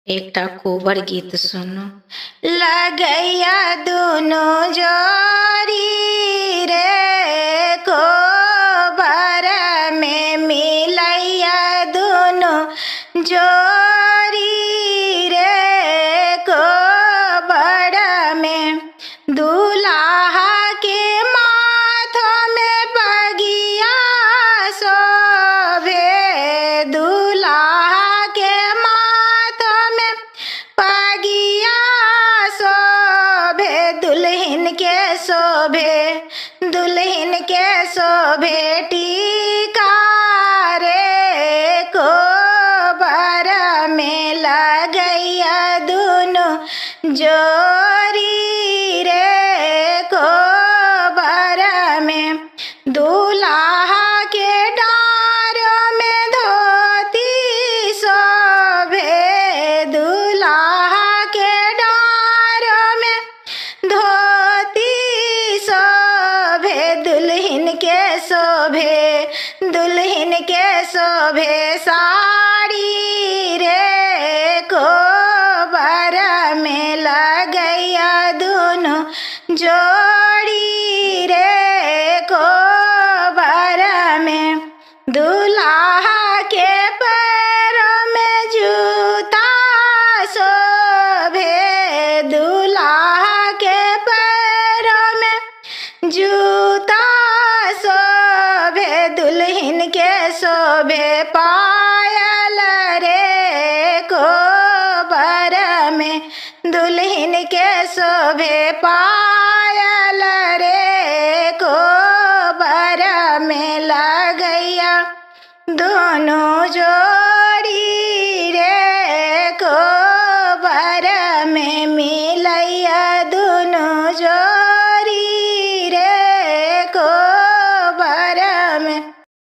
एकटा कोबर गीत सुनो। लगैया दुनो जोड़ी रे कोबर में मिलैया दुनो जोड़ी रे कोबर में दूल्हा के माथों में बगिया शोभे, दूल्हा के माथों में बगिया शोभे, दुल्हन के शोभे, दुल्हन के शोभे टीका रे कोबर में लगैया दुनो जोड़ी रे कोबर में दूल्हा के डारों में धोती शोभे, दूल्हा के डारों में धोती शोभे, दुल्हन के शोभे, दुल्हन के शोभे साड़ी रे कोबर में लगैया दुनो जोड़ी रे कोबर में दूल्हा के पैरों में जूता शोभे, दूल्हा के पैरों में जूता शोभे, दुल्हन के शोभे पायल रे कोबर में, दुल्हन के शोभे पायल